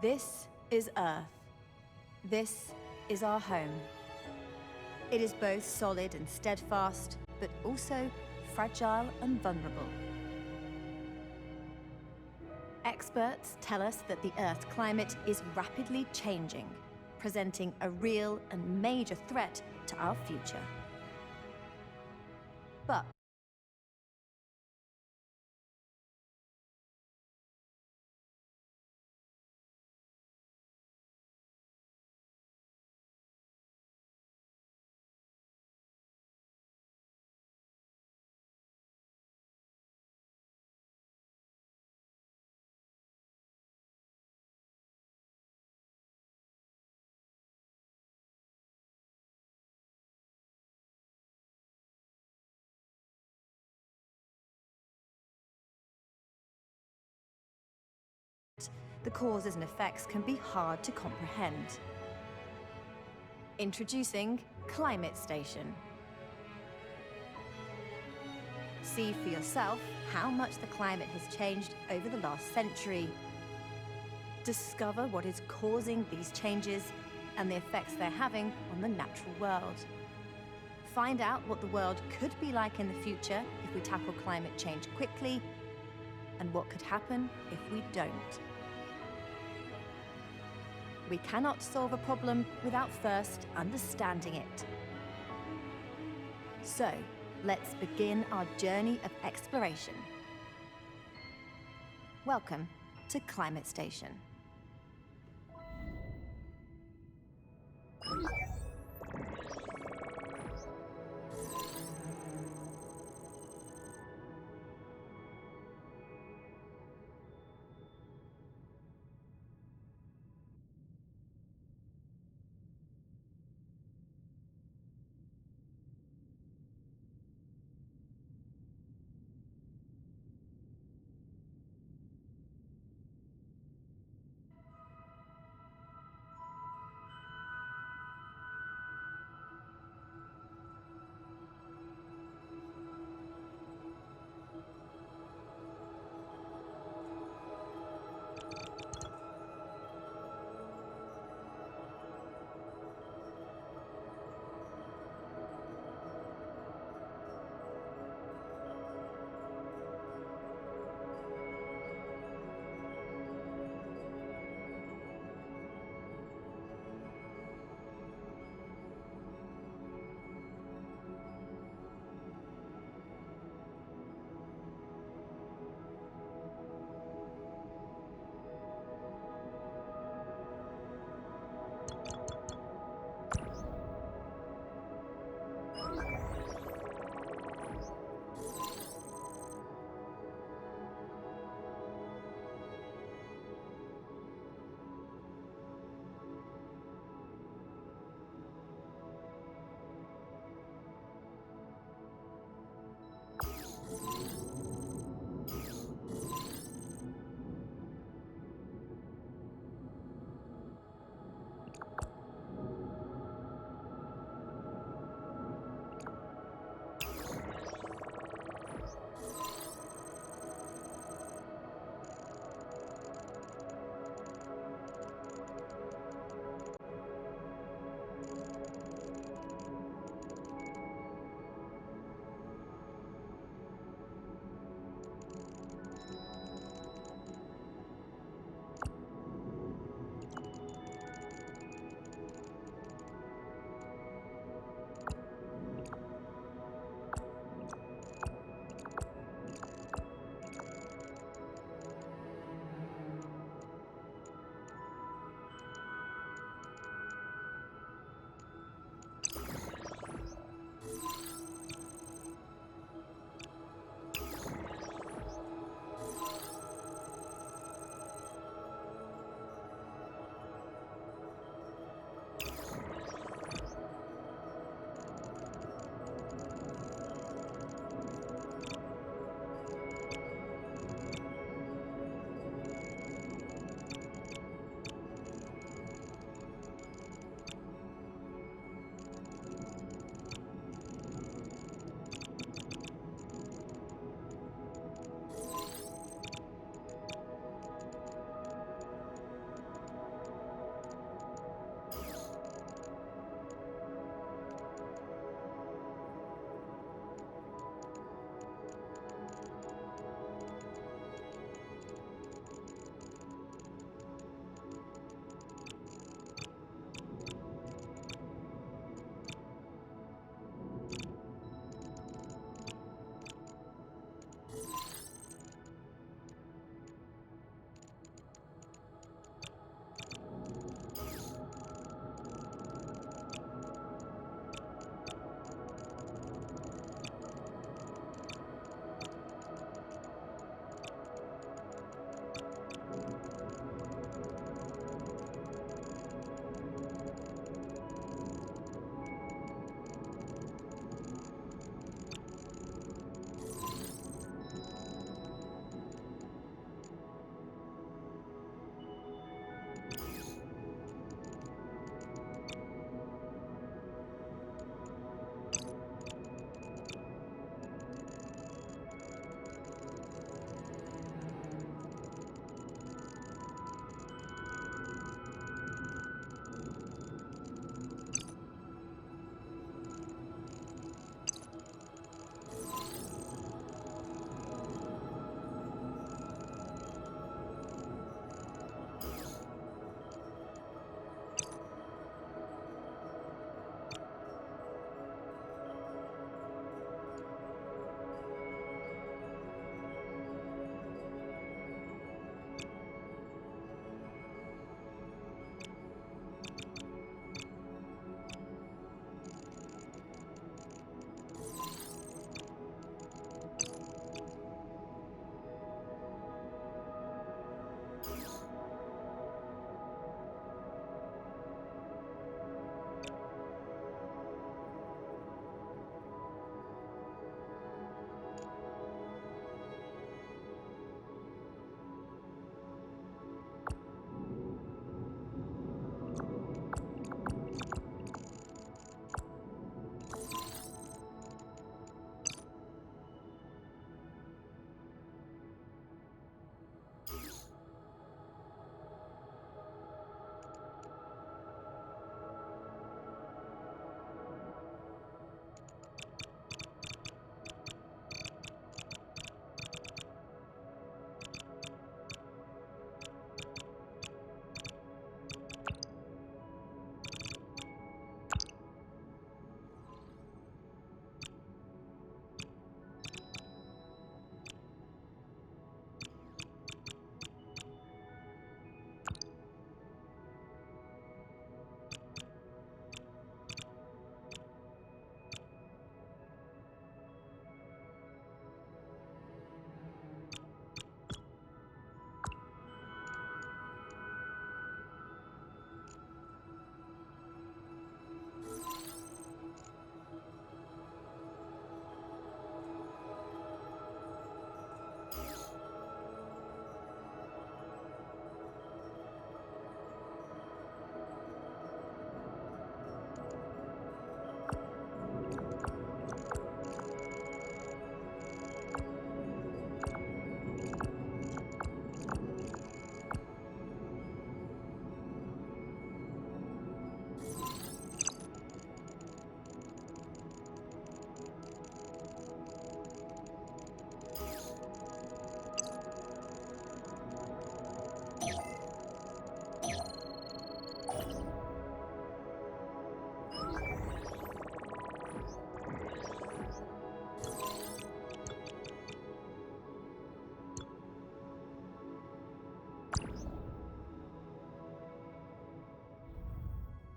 This is Earth. This is our home. It is both solid and steadfast, but also fragile and vulnerable. Experts tell us that the Earth's climate is rapidly changing, presenting a real and major threat to our future. But the causes and effects can be hard to comprehend. Introducing Climate Station. See for yourself how much the climate has changed over the last century. Discover what is causing these changes and the effects they're having on the natural world. Find out what the world could be like in the future if we tackle climate change quickly, and what could happen if we don't. We cannot solve a problem without first understanding it. So, let's begin our journey of exploration. Welcome to Climate Station.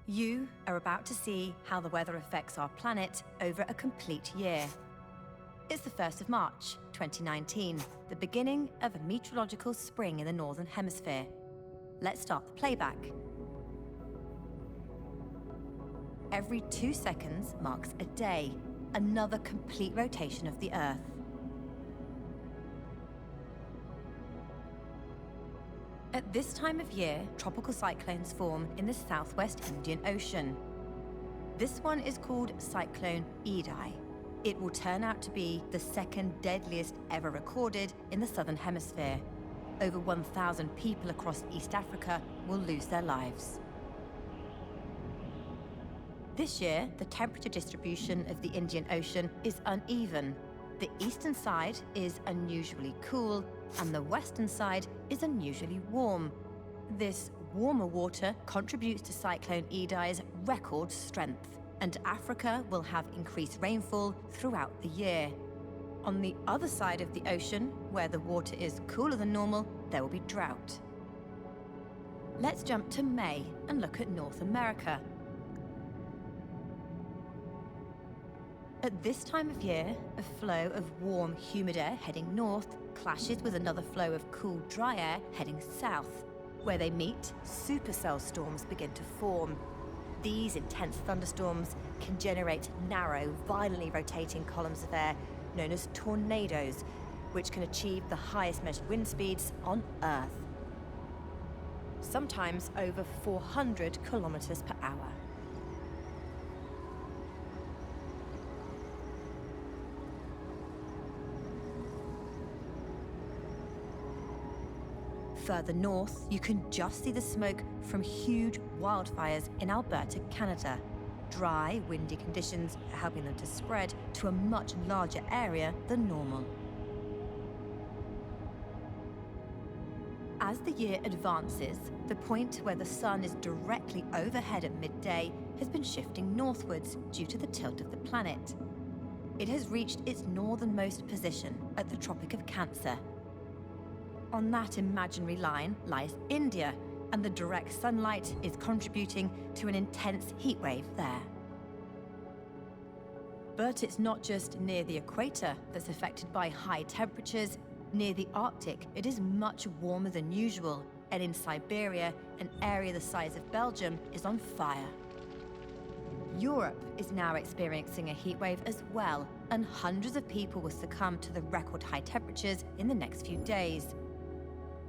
You are about to see how the weather affects our planet over a complete year. It's the 1st of March, 2019, the beginning of a meteorological spring in the Northern Hemisphere. Let's start the playback. Every 2 seconds marks a day, another complete rotation of the Earth. At this time of year, tropical cyclones form in the southwest Indian Ocean. This one is called Cyclone Idai. It will turn out to be the second deadliest ever recorded in the southern hemisphere. Over 1,000 people across East Africa will lose their lives. This year, the temperature distribution of the Indian Ocean is uneven. The eastern side is unusually cool, and the western side is unusually warm. This warmer water contributes to Cyclone Idai's record strength, and Africa will have increased rainfall throughout the year. On the other side of the ocean, where the water is cooler than normal, there will be drought. Let's jump to May and look at North America. At this time of year, a flow of warm, humid air heading north clashes with another flow of cool, dry air heading south. Where they meet, supercell storms begin to form. These intense thunderstorms can generate narrow, violently rotating columns of air known as tornadoes, which can achieve the highest measured wind speeds on Earth. Sometimes over 400 kilometers per hour. Further north, you can just see the smoke from huge wildfires in Alberta, Canada. Dry, windy conditions are helping them to spread to a much larger area than normal. As the year advances, the point where the sun is directly overhead at midday has been shifting northwards due to the tilt of the planet. It has reached its northernmost position at the Tropic of Cancer. On that imaginary line lies India, and the direct sunlight is contributing to an intense heatwave there. But it's not just near the equator that's affected by high temperatures. Near the Arctic, it is much warmer than usual, and in Siberia, an area the size of Belgium is on fire. Europe is now experiencing a heatwave as well, and hundreds of people will succumb to the record high temperatures in the next few days.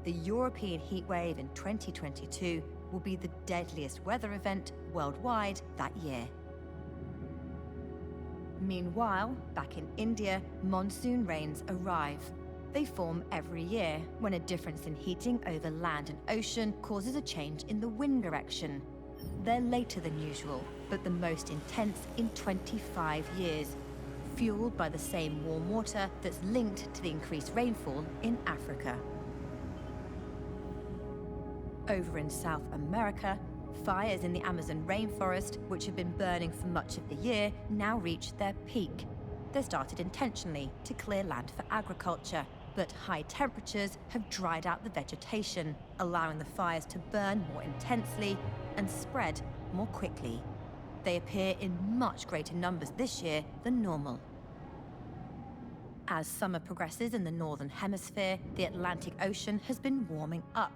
The European heatwave in 2022 will be the deadliest weather event worldwide that year. Meanwhile, back in India, monsoon rains arrive. They form every year when a difference in heating over land and ocean causes a change in the wind direction. They're later than usual, but the most intense in 25 years, fueled by the same warm water that's linked to the increased rainfall in Africa. Over in South America, fires in the Amazon rainforest, which have been burning for much of the year, now reach their peak. They started intentionally to clear land for agriculture, but high temperatures have dried out the vegetation, allowing the fires to burn more intensely and spread more quickly. They appear in much greater numbers this year than normal. As summer progresses in the Northern Hemisphere, the Atlantic Ocean has been warming up.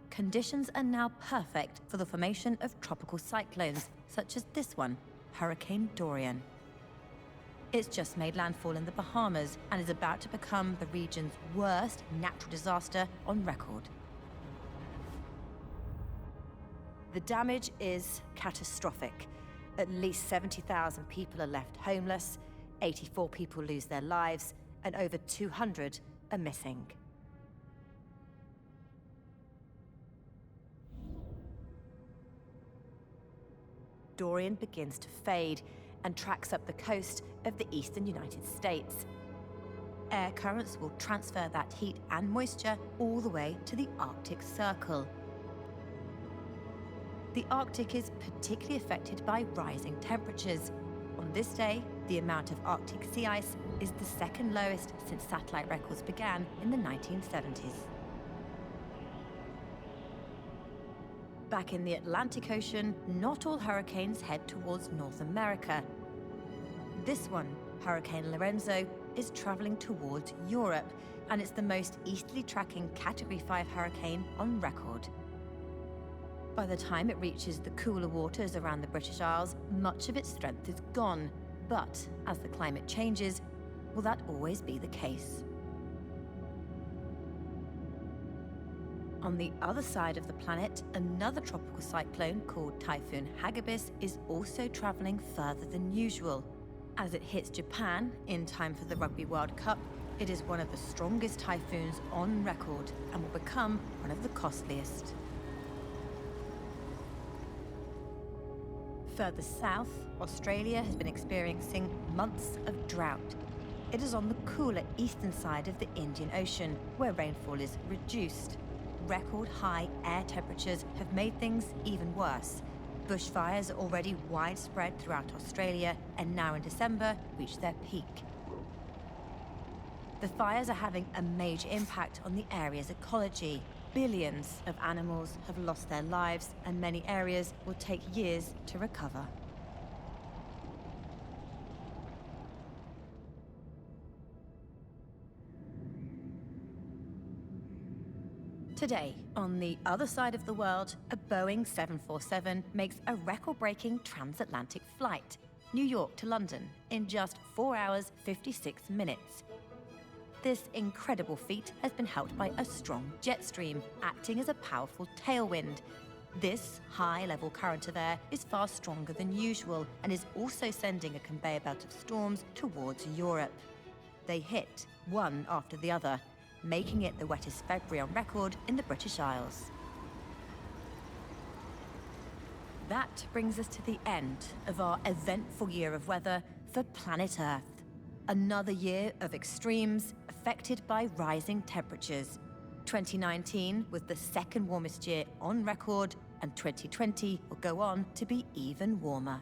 Conditions are now perfect for the formation of tropical cyclones, such as this one, Hurricane Dorian. It's just made landfall in the Bahamas and is about to become the region's worst natural disaster on record. The damage is catastrophic. At least 70,000 people are left homeless, 84 people lose their lives, and over 200 are missing. Dorian begins to fade and tracks up the coast of the eastern United States. Air currents will transfer that heat and moisture all the way to the Arctic Circle. The Arctic is particularly affected by rising temperatures. On this day, the amount of Arctic sea ice is the second lowest since satellite records began in the 1970s. Back in the Atlantic Ocean, not all hurricanes head towards North America. This one, Hurricane Lorenzo, is traveling towards Europe, and it's the most easterly tracking Category 5 hurricane on record. By the time it reaches the cooler waters around the British Isles, much of its strength is gone. But as the climate changes, will that always be the case? On the other side of the planet, another tropical cyclone called Typhoon Hagibis is also traveling further than usual. As it hits Japan in time for the Rugby World Cup, it is one of the strongest typhoons on record and will become one of the costliest. Further south, Australia has been experiencing months of drought. It is on the cooler eastern side of the Indian Ocean, where rainfall is reduced. Record high air temperatures have made things even worse. Bushfires are already widespread throughout Australia and now in December reach their peak. The fires are having a major impact on the area's ecology. Billions of animals have lost their lives, and many areas will take years to recover. Today, on the other side of the world, a Boeing 747 makes a record-breaking transatlantic flight, New York to London, in just 4 hours, 56 minutes. This incredible feat has been helped by a strong jet stream, acting as a powerful tailwind. This high-level current of air is far stronger than usual and is also sending a conveyor belt of storms towards Europe. They hit, one after the other, making it the wettest February on record in the British Isles. That brings us to the end of our eventful year of weather for planet Earth. Another year of extremes affected by rising temperatures. 2019 was the second warmest year on record, and 2020 will go on to be even warmer.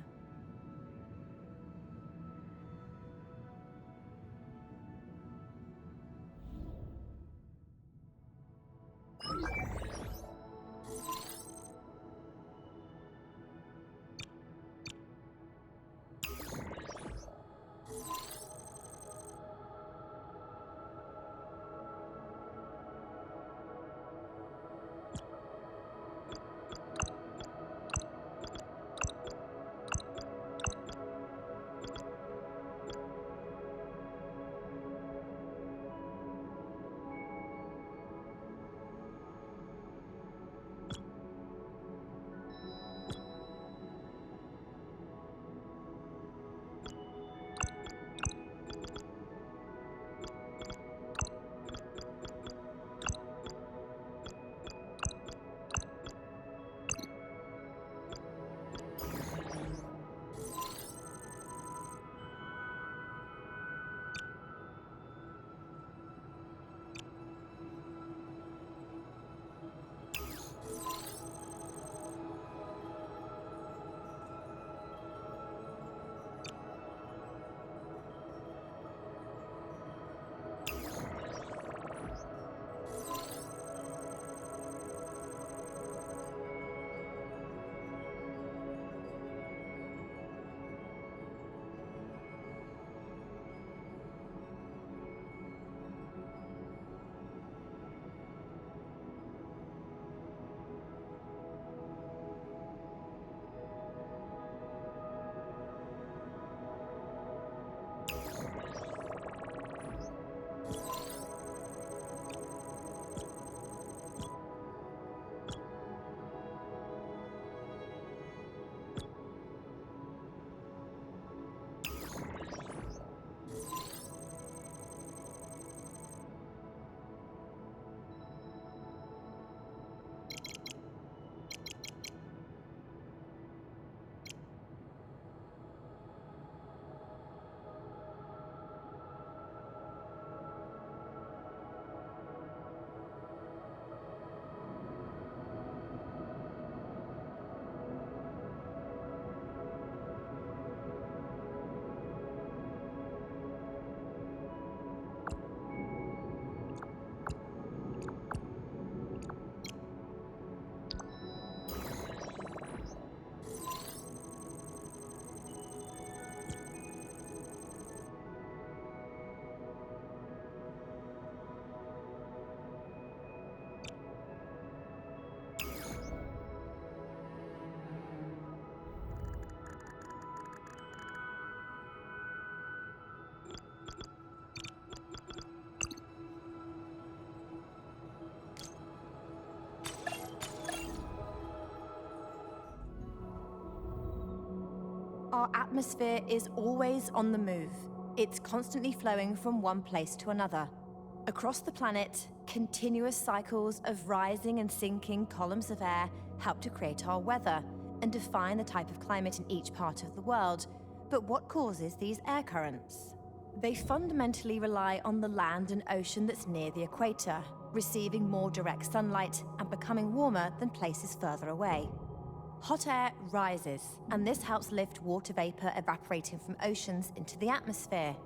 Our atmosphere is always on the move. It's constantly flowing from one place to another. Across the planet, continuous cycles of rising and sinking columns of air help to create our weather and define the type of climate in each part of the world. But what causes these air currents? They fundamentally rely on the land and ocean that's near the equator, receiving more direct sunlight and becoming warmer than places further away. Hot air rises, and this helps lift water vapor evaporating from oceans into the atmosphere.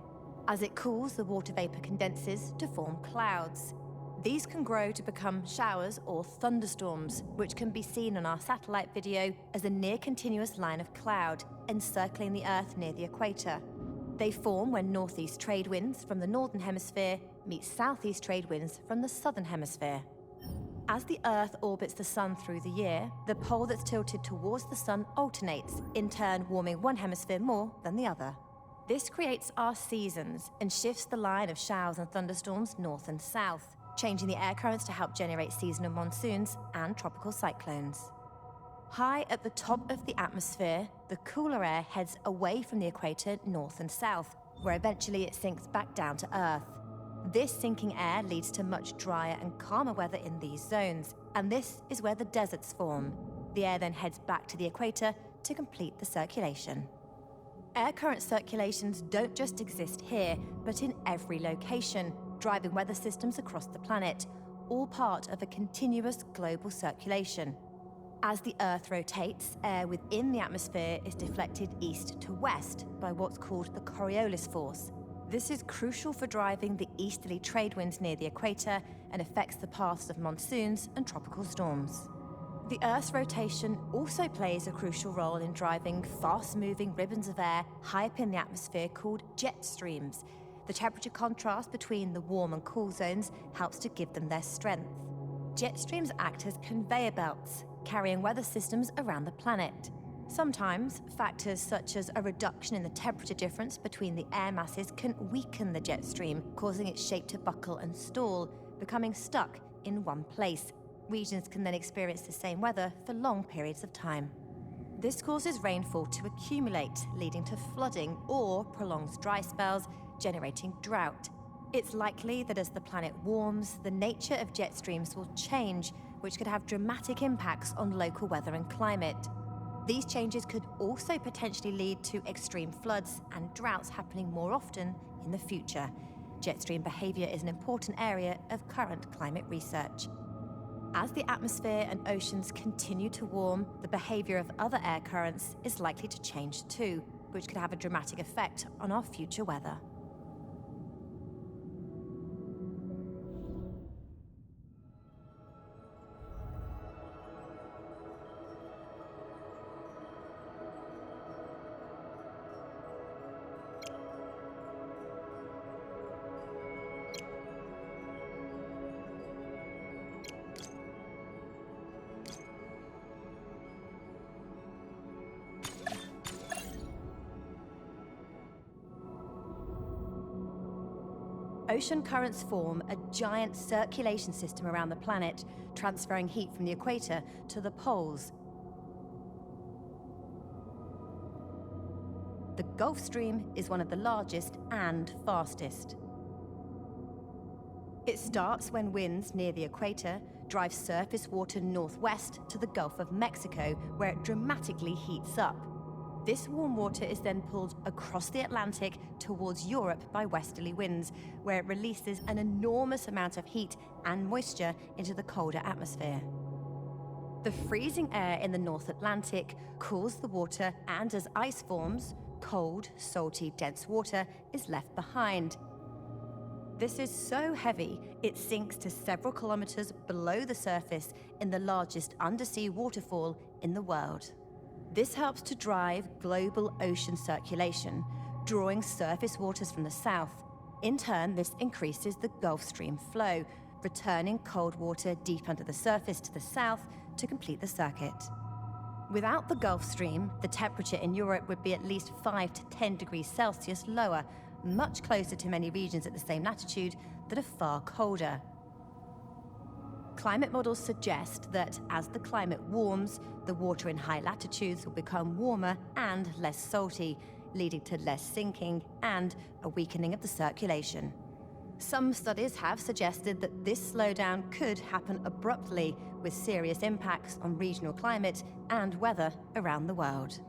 As it cools, the water vapor condenses to form clouds. These can grow to become showers or thunderstorms, which can be seen on our satellite video as a near-continuous line of cloud encircling the Earth near the equator. They form when northeast trade winds from the northern hemisphere meet southeast trade winds from the southern hemisphere. As the Earth orbits the Sun through the year, the pole that's tilted towards the Sun alternates, in turn warming one hemisphere more than the other. This creates our seasons and shifts the line of showers and thunderstorms north and south, changing the air currents to help generate seasonal monsoons and tropical cyclones. High at the top of the atmosphere, the cooler air heads away from the equator north and south, where eventually it sinks back down to Earth. This sinking air leads to much drier and calmer weather in these zones, and this is where the deserts form. The air then heads back to the equator to complete the circulation. Air current circulations don't just exist here, but in every location, driving weather systems across the planet, all part of a continuous global circulation. As the Earth rotates, air within the atmosphere is deflected east to west by what's called the Coriolis force. This is crucial for driving the easterly trade winds near the equator and affects the paths of monsoons and tropical storms. The Earth's rotation also plays a crucial role in driving fast-moving ribbons of air high up in the atmosphere called jet streams. The temperature contrast between the warm and cool zones helps to give them their strength. Jet streams act as conveyor belts, carrying weather systems around the planet. Sometimes, factors such as a reduction in the temperature difference between the air masses can weaken the jet stream, causing its shape to buckle and stall, becoming stuck in one place. Regions can then experience the same weather for long periods of time. This causes rainfall to accumulate, leading to flooding or prolonged dry spells, generating drought. It's likely that as the planet warms, the nature of jet streams will change, which could have dramatic impacts on local weather and climate. These changes could also potentially lead to extreme floods and droughts happening more often in the future. Jet stream behavior is an important area of current climate research. As the atmosphere and oceans continue to warm, the behavior of other air currents is likely to change too, which could have a dramatic effect on our future weather. Ocean currents form a giant circulation system around the planet, transferring heat from the equator to the poles. The Gulf Stream is one of the largest and fastest. It starts when winds near the equator drive surface water northwest to the Gulf of Mexico, where it dramatically heats up. This warm water is then pulled across the Atlantic towards Europe by westerly winds, where it releases an enormous amount of heat and moisture into the colder atmosphere. The freezing air in the North Atlantic cools the water, and as ice forms, cold, salty, dense water is left behind. This is so heavy, it sinks to several kilometers below the surface in the largest undersea waterfall in the world. This helps to drive global ocean circulation, drawing surface waters from the south. In turn, this increases the Gulf Stream flow, returning cold water deep under the surface to the south to complete the circuit. Without the Gulf Stream, the temperature in Europe would be at least 5 to 10 degrees Celsius lower, much closer to many regions at the same latitude that are far colder. Climate models suggest that as the climate warms, the water in high latitudes will become warmer and less salty, leading to less sinking and a weakening of the circulation. Some studies have suggested that this slowdown could happen abruptly, with serious impacts on regional climate and weather around the world.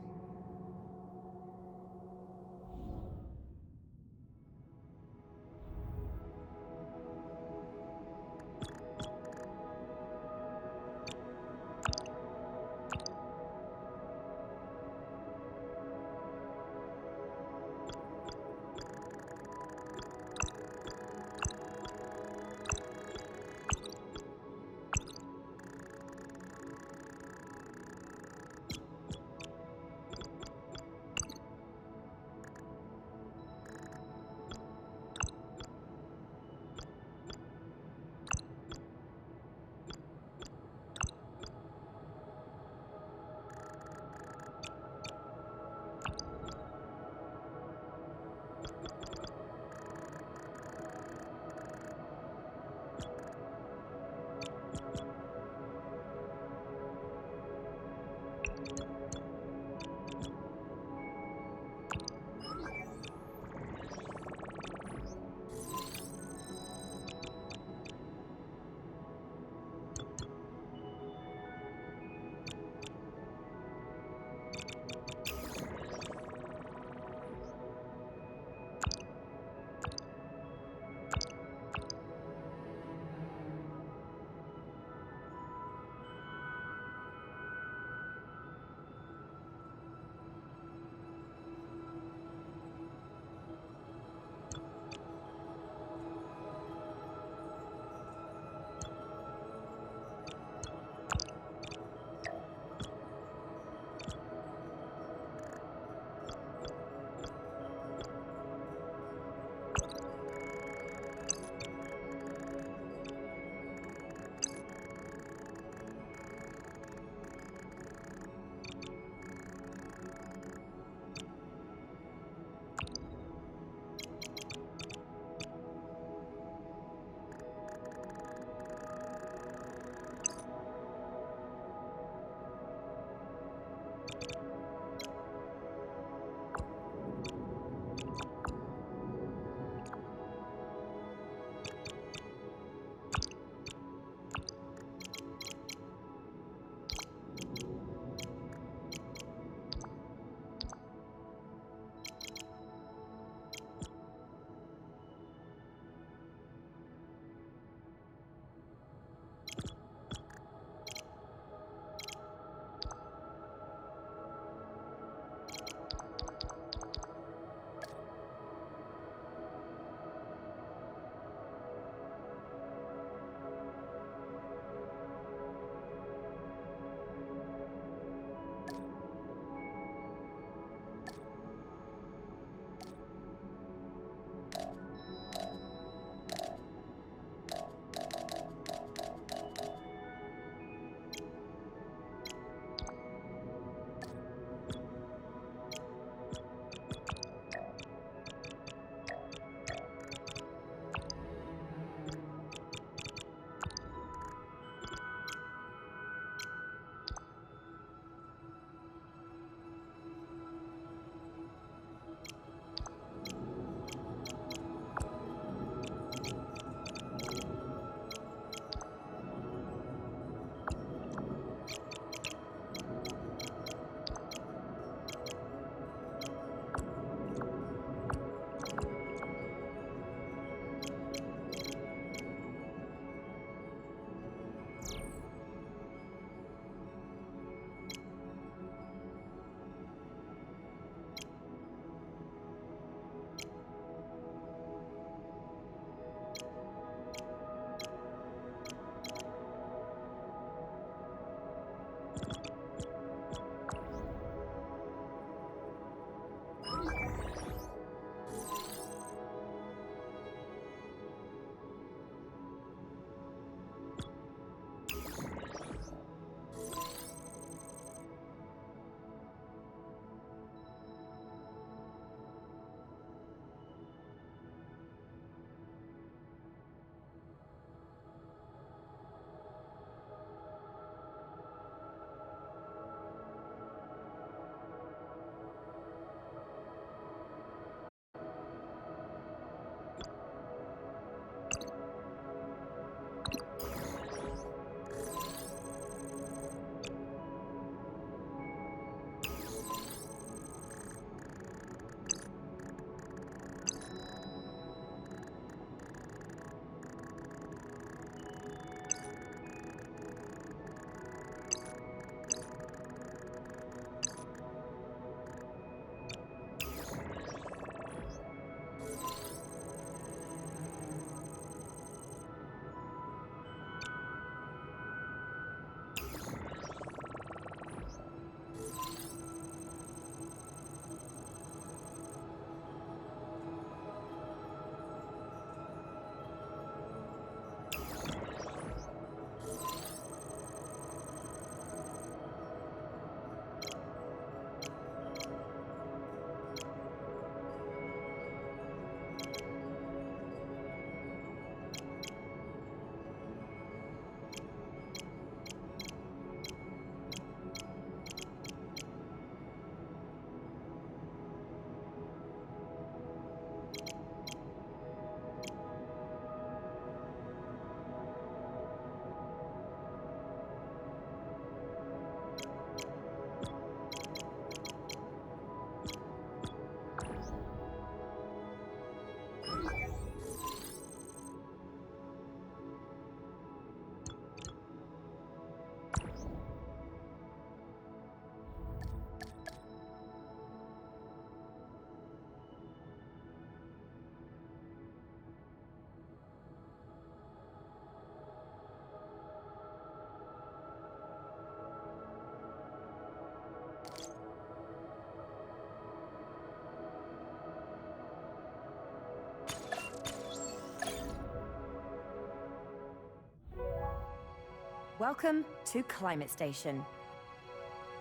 Welcome to Climate Station.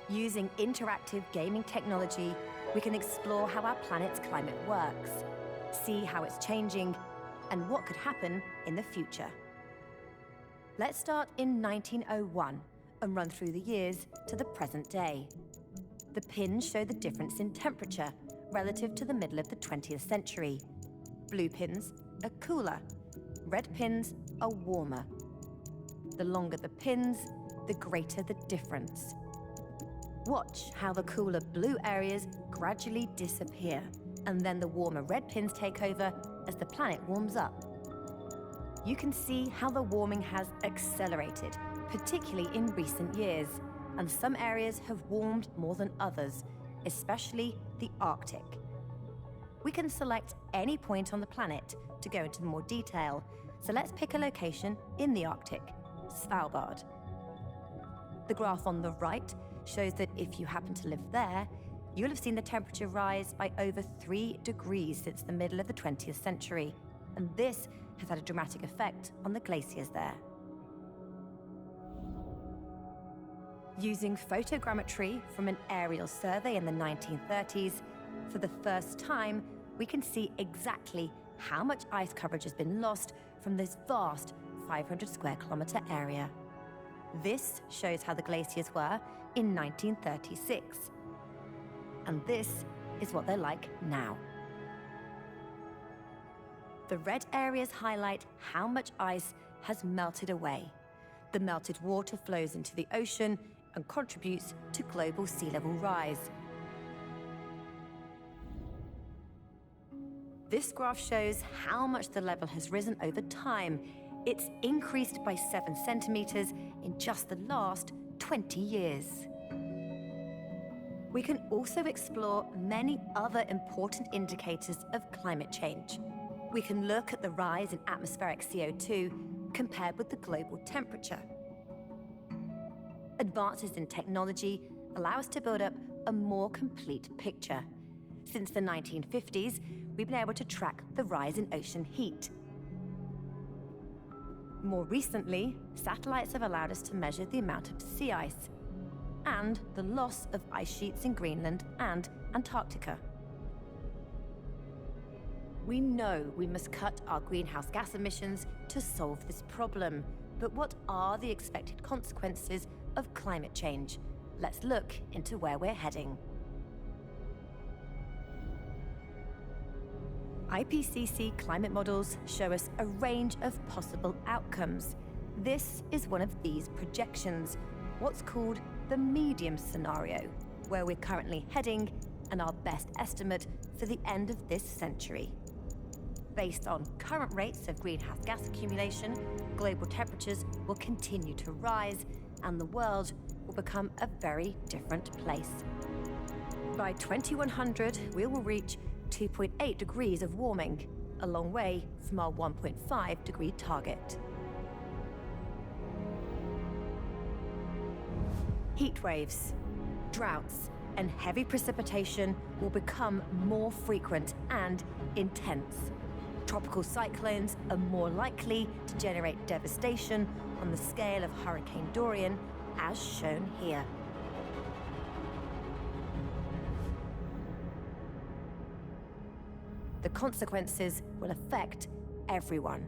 Using interactive gaming technology, we can explore how our planet's climate works, see how it's changing, and what could happen in the future. Let's start in 1901 and run through the years to the present day. The pins show the difference in temperature relative to the middle of the 20th century. Blue pins are cooler, red pins are warmer. The longer the pins, the greater the difference. Watch how the cooler blue areas gradually disappear, and then the warmer red pins take over as the planet warms up. You can see how the warming has accelerated, particularly in recent years, and some areas have warmed more than others, especially the Arctic. We can select any point on the planet to go into more detail, so let's pick a location in the Arctic, Svalbard. The graph on the right shows that if you happen to live there, you'll have seen the temperature rise by over 3 degrees since the middle of the 20th century, and this has had a dramatic effect on the glaciers there. Using photogrammetry from an aerial survey in the 1930s, for the first time, we can see exactly how much ice coverage has been lost from this vast 500 square kilometre area. This shows how the glaciers were in 1936. And this is what they're like now. The red areas highlight how much ice has melted away. The melted water flows into the ocean and contributes to global sea level rise. This graph shows how much the level has risen over time. It's increased by 7 centimeters in just the last 20 years. We can also explore many other important indicators of climate change. We can look at the rise in atmospheric CO2 compared with the global temperature. Advances in technology allow us to build up a more complete picture. Since the 1950s, we've been able to track the rise in ocean heat. More recently, satellites have allowed us to measure the amount of sea ice and the loss of ice sheets in Greenland and Antarctica. We know we must cut our greenhouse gas emissions to solve this problem, but what are the expected consequences of climate change? Let's look into where we're heading. IPCC climate models show us a range of possible outcomes. This is one of these projections, what's called the medium scenario, where we're currently heading and our best estimate for the end of this century. Based on current rates of greenhouse gas accumulation, global temperatures will continue to rise and the world will become a very different place. By 2100, we will reach 2.8 degrees of warming, a long way from our 1.5 degree target. Heat waves, droughts, and heavy precipitation will become more frequent and intense. Tropical cyclones are more likely to generate devastation on the scale of Hurricane Dorian, as shown here. The consequences will affect everyone.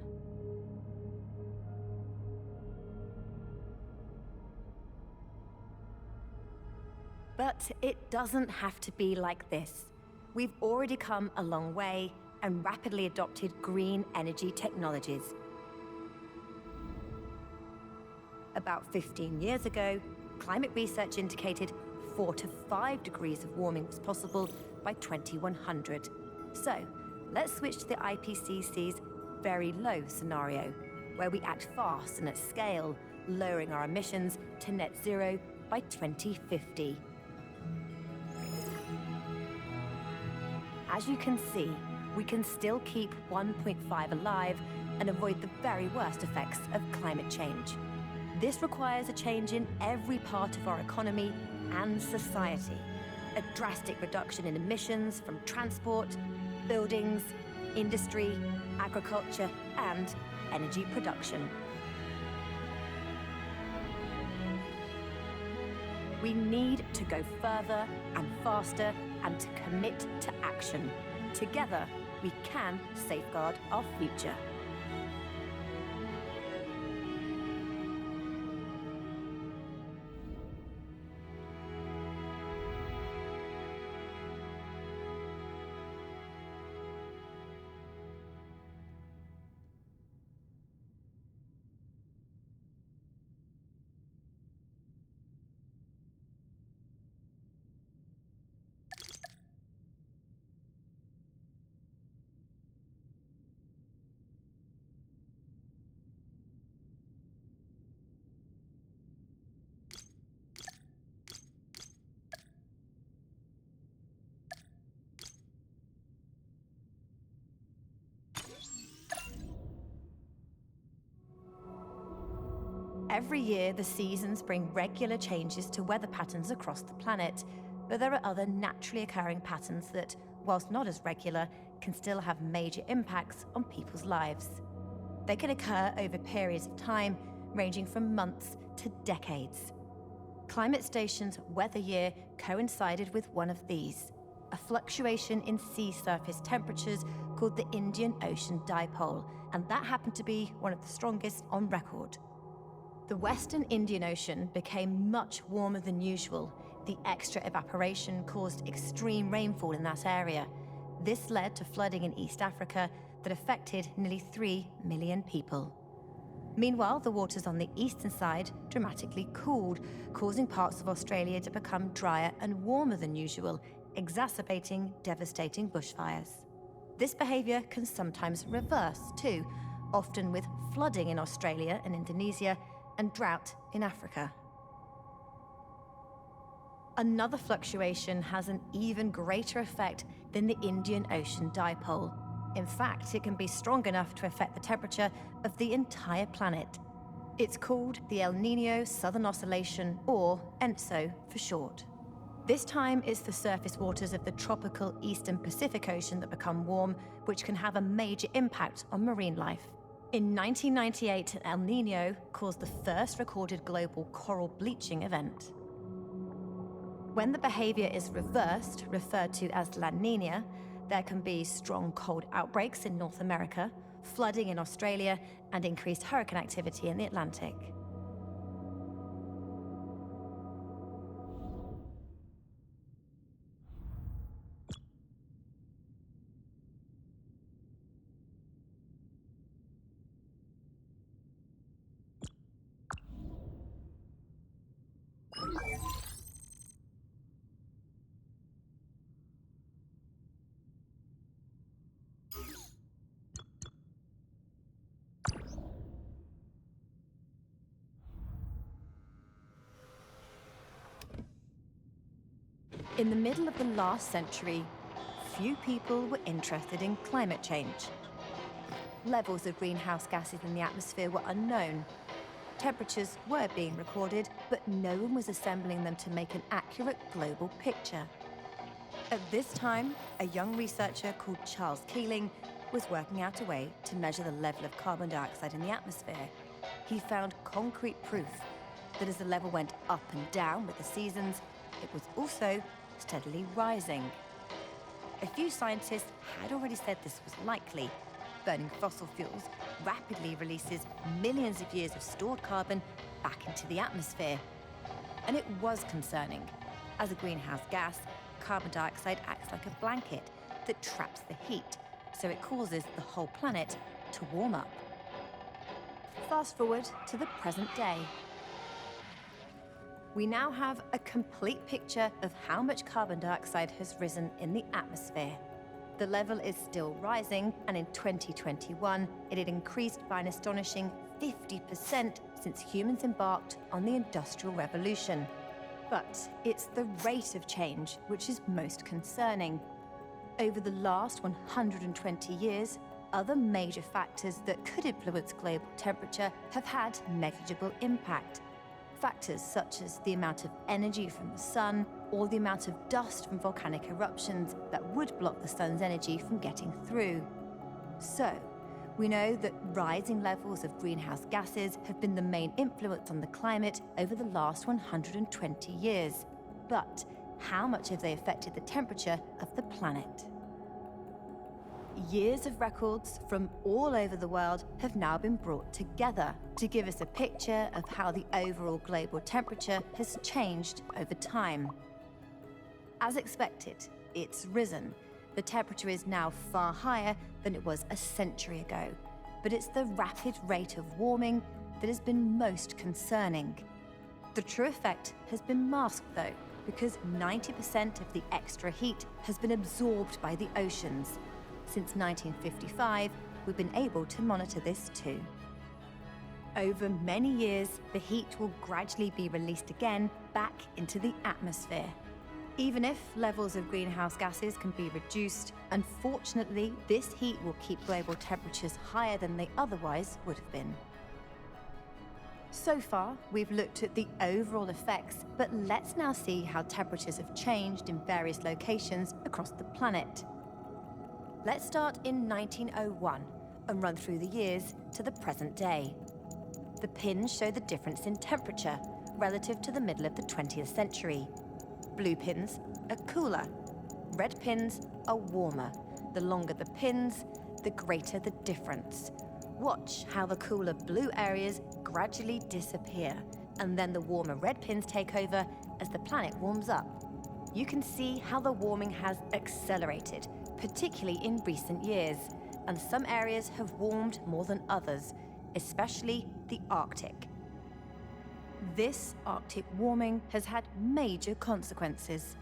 But it doesn't have to be like this. We've already come a long way and rapidly adopted green energy technologies. About 15 years ago, climate research indicated 4 to 5 degrees of warming was possible by 2100. So, let's switch to the IPCC's very low scenario, where we act fast and at scale, lowering our emissions to net zero by 2050. As you can see, we can still keep 1.5 alive and avoid the very worst effects of climate change. This requires a change in every part of our economy and society. A drastic reduction in emissions from transport, buildings, industry, agriculture, and energy production. We need to go further and faster and to commit to action. Together, we can safeguard our future. Every year, the seasons bring regular changes to weather patterns across the planet, but there are other naturally occurring patterns that, whilst not as regular, can still have major impacts on people's lives. They can occur over periods of time, ranging from months to decades. Climate Station's weather year coincided with one of these, a fluctuation in sea surface temperatures called the Indian Ocean Dipole, and that happened to be one of the strongest on record. The Western Indian Ocean became much warmer than usual. The extra evaporation caused extreme rainfall in that area. This led to flooding in East Africa that affected nearly 3 million people. Meanwhile, the waters on the eastern side dramatically cooled, causing parts of Australia to become drier and warmer than usual, exacerbating devastating bushfires. This behaviour can sometimes reverse too, often with flooding in Australia and Indonesia, and drought in Africa. Another fluctuation has an even greater effect than the Indian Ocean Dipole. In fact, it can be strong enough to affect the temperature of the entire planet. It's called the El Niño Southern Oscillation, or ENSO for short. This time, it's the surface waters of the tropical Eastern Pacific Ocean that become warm, which can have a major impact on marine life. In 1998, El Niño caused the first recorded global coral bleaching event. When the behavior is reversed, referred to as La Niña, there can be strong cold outbreaks in North America, flooding in Australia, and increased hurricane activity in the Atlantic. In the middle of the last century, few people were interested in climate change. Levels of greenhouse gases in the atmosphere were unknown. Temperatures were being recorded, but no one was assembling them to make an accurate global picture. At this time, a young researcher called Charles Keeling was working out a way to measure the level of carbon dioxide in the atmosphere. He found concrete proof that as the level went up and down with the seasons, it was also steadily rising. A few scientists had already said this was likely. Burning fossil fuels rapidly releases millions of years of stored carbon back into the atmosphere. And it was concerning. As a greenhouse gas, carbon dioxide acts like a blanket that traps the heat, so it causes the whole planet to warm up. Fast forward to the present day. We now have a complete picture of how much carbon dioxide has risen in the atmosphere. The level is still rising, and in 2021, it had increased by an astonishing 50% since humans embarked on the Industrial Revolution. But it's the rate of change which is most concerning. Over the last 120 years, other major factors that could influence global temperature have had negligible impact. Factors such as the amount of energy from the sun or the amount of dust from volcanic eruptions that would block the sun's energy from getting through. So, We know that rising levels of greenhouse gases have been the main influence on the climate over the last 120 years. But how much have they affected the temperature of the planet? Years of records from all over the world have now been brought together to give us a picture of how the overall global temperature has changed over time. As expected, it's risen. The temperature is now far higher than it was a century ago. But it's the rapid rate of warming that has been most concerning. The true effect has been masked, though, because 90% of the extra heat has been absorbed by the oceans. Since 1955, we've been able to monitor this too. Over many years, the heat will gradually be released again back into the atmosphere. Even if levels of greenhouse gases can be reduced, unfortunately, this heat will keep global temperatures higher than they otherwise would have been. So far, we've looked at the overall effects, but let's now see how temperatures have changed in various locations across the planet. Let's start in 1901 and run through the years to the present day. The pins show the difference in temperature relative to the middle of the 20th century. Blue pins are cooler. Red pins are warmer. The longer the pins, the greater the difference. Watch how the cooler blue areas gradually disappear, and then the warmer red pins take over as the planet warms up. You can see how the warming has accelerated, particularly in recent years, and some areas have warmed more than others, especially the Arctic. This Arctic warming has had major consequences.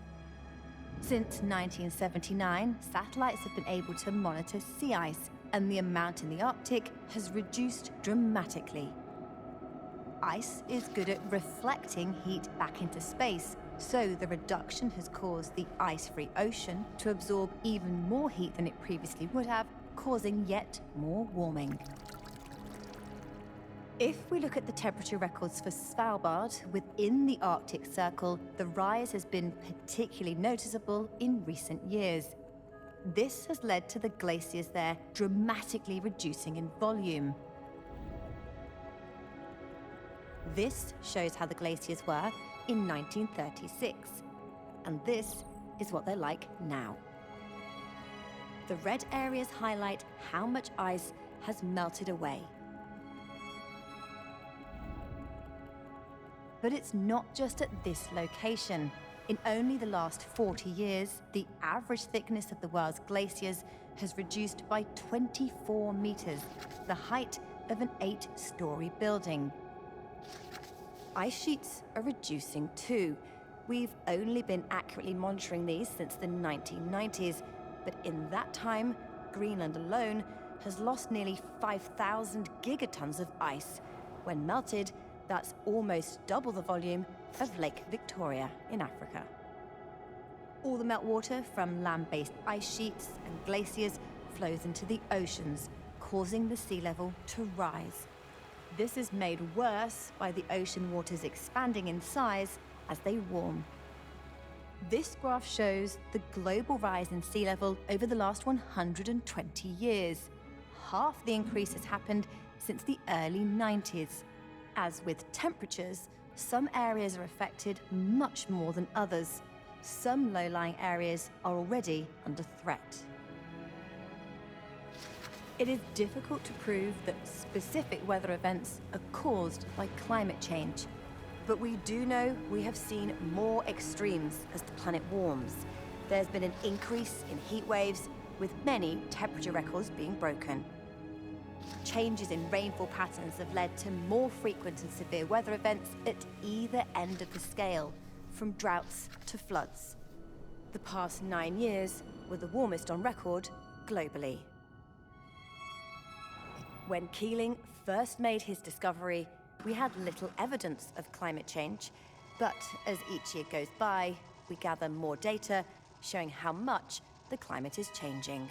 Since 1979, satellites have been able to monitor sea ice, and the amount in the Arctic has reduced dramatically. Ice is good at reflecting heat back into space, so the reduction has caused the ice-free ocean to absorb even more heat than it previously would have, causing yet more warming. If we look at the temperature records for Svalbard within the Arctic Circle, the rise has been particularly noticeable in recent years. This has led to the glaciers there dramatically reducing in volume. This shows how the glaciers were in 1936, and this is what they're like now. The red areas highlight how much ice has melted away. But it's not just at this location. In only the last 40 years, the average thickness of the world's glaciers has reduced by 24 meters, the height of an 8-story building. Ice sheets are reducing too. We've only been accurately monitoring these since the 1990s, but in that time, Greenland alone has lost nearly 5,000 gigatons of ice. When melted, that's almost double the volume of Lake Victoria in Africa. All the meltwater from land-based ice sheets and glaciers flows into the oceans, causing the sea level to rise. This is made worse by the ocean waters expanding in size as they warm. This graph shows the global rise in sea level over the last 120 years. Half the increase has happened since the early 90s. As with temperatures, some areas are affected much more than others. Some low-lying areas are already under threat. It is difficult to prove that specific weather events are caused by climate change. But we do know we have seen more extremes as the planet warms. There's been an increase in heat waves, with many temperature records being broken. Changes in rainfall patterns have led to more frequent and severe weather events at either end of the scale, from droughts to floods. The past 9 years were the warmest on record globally. When Keeling first made his discovery, we had little evidence of climate change, but as each year goes by, we gather more data showing how much the climate is changing.